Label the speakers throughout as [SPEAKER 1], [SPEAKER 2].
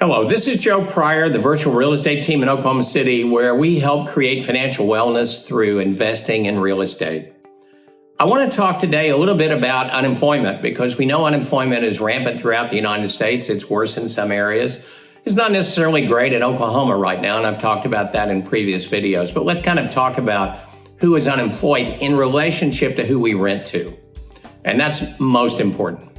[SPEAKER 1] Hello, this is Joe Pryor, the virtual real estate team in Oklahoma City, where we help create financial wellness through investing in real estate. I want to talk today a little bit about unemployment because we know unemployment is rampant throughout the United States. It's worse in some areas. It's not necessarily great in Oklahoma right now, and I've talked about that in previous videos. But let's kind of talk about who is unemployed in relationship to who we rent to. And that's most important.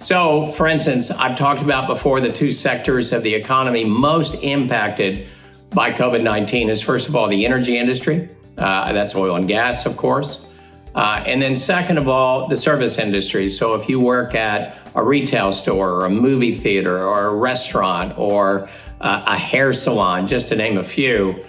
[SPEAKER 1] So, for instance, I've talked about before the two sectors of the economy most impacted by COVID-19 is, first of all, the energy industry. That's oil and gas, of course. And then second of all, the service industry. So if you work at a retail store or a movie theater or a restaurant or a hair salon, just to name a few,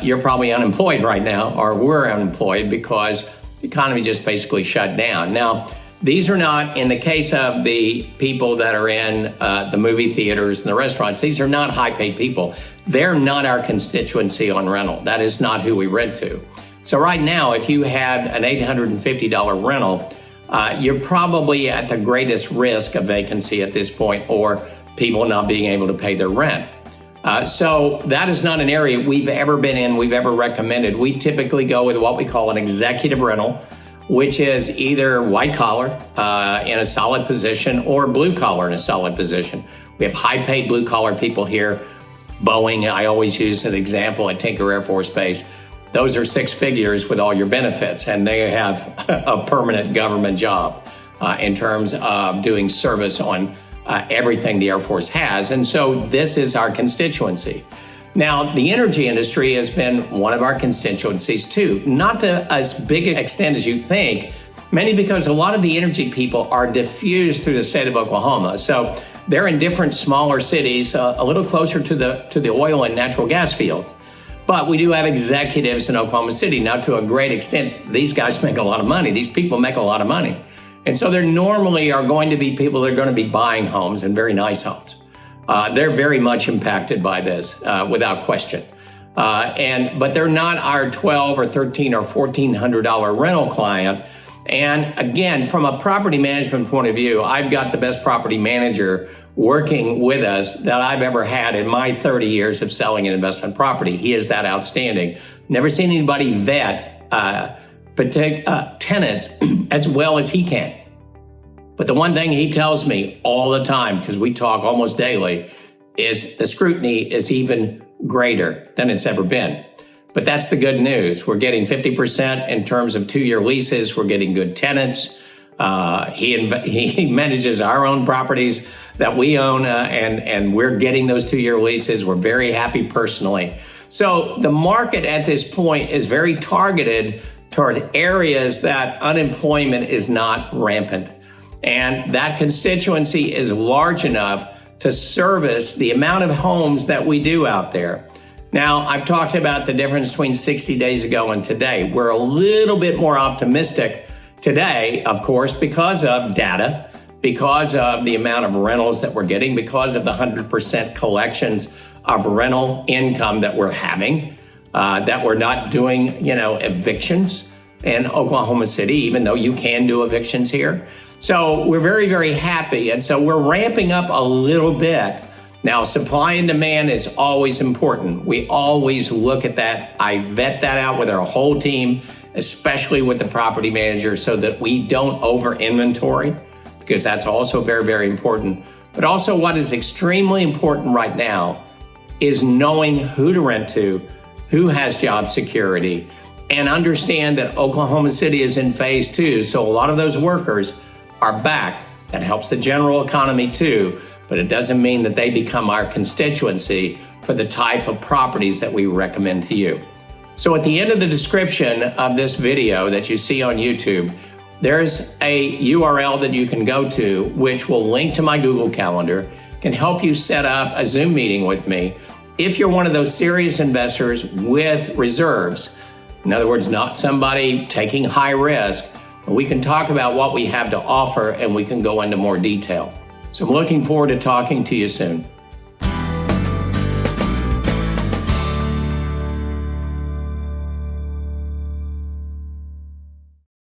[SPEAKER 1] you're probably unemployed right now, or we're unemployed because the economy just basically shut down. Now, these are not, in the case of the people that are in the movie theaters and the restaurants, these are not high-paid people. They're not our constituency on rental. That is not who we rent to. So right now, if you had an $850 rental, you're probably at the greatest risk of vacancy at this point, or people not being able to pay their rent. So that is not an area we've ever been in, we've ever recommended. We typically go with what we call an executive rental, which is either white collar in a solid position or blue collar in a solid position. We have high paid blue collar people here. Boeing, I always use an example at Tinker Air Force Base. Those are six figures with all your benefits, and they have a permanent government job in terms of doing service on everything the Air Force has. And so this is our constituency. Now, the energy industry has been one of our constituencies too, not to as big an extent as you think, mainly because a lot of the energy people are diffused through the state of Oklahoma. So they're in different smaller cities, a little closer to the oil and natural gas fields. But we do have executives in Oklahoma City. Now, to a great extent, these guys make a lot of money. These people make a lot of money. And so there normally are going to be people that are going to be buying homes, and very nice homes. They're very much impacted by this, without question. But they're not our $1,200 or $1,300 or $1,400 rental client. And again, from a property management point of view, I've got the best property manager working with us that I've ever had in my 30 years of selling an investment property. He is that outstanding. Never seen anybody vet tenants as well as he can. But the one thing he tells me all the time, because we talk almost daily, is the scrutiny is even greater than it's ever been. But that's the good news. We're getting 50% in terms of 2-year leases. We're getting good tenants. He manages our own properties that we own, and we're getting those 2-year leases. We're very happy personally. So the market at this point is very targeted toward areas that unemployment is not rampant. And that constituency is large enough to service the amount of homes that we do out there. Now, I've talked about the difference between 60 days ago and today. We're a little bit more optimistic today, of course, because of data, because of the amount of rentals that we're getting, because of the 100% collections of rental income that we're having, that we're not doing, evictions in Oklahoma City, even though you can do evictions here. So we're very, very happy. And so we're ramping up a little bit. Now, supply and demand is always important. We always look at that. I vet that out with our whole team, especially with the property manager, so that we don't over inventory, because that's also very, very important. But also what is extremely important right now is knowing who to rent to, who has job security, and understand that Oklahoma City is in phase 2. So a lot of those workers are back. That helps the general economy too, but it doesn't mean that they become our constituency for the type of properties that we recommend to you. So at the end of the description of this video that you see on YouTube, there's a URL that you can go to, which will link to my Google Calendar, can help you set up a Zoom meeting with me if you're one of those serious investors with reserves. In other words, not somebody taking high risk. We can talk about what we have to offer, and we can go into more detail. So I'm looking forward to talking to you soon.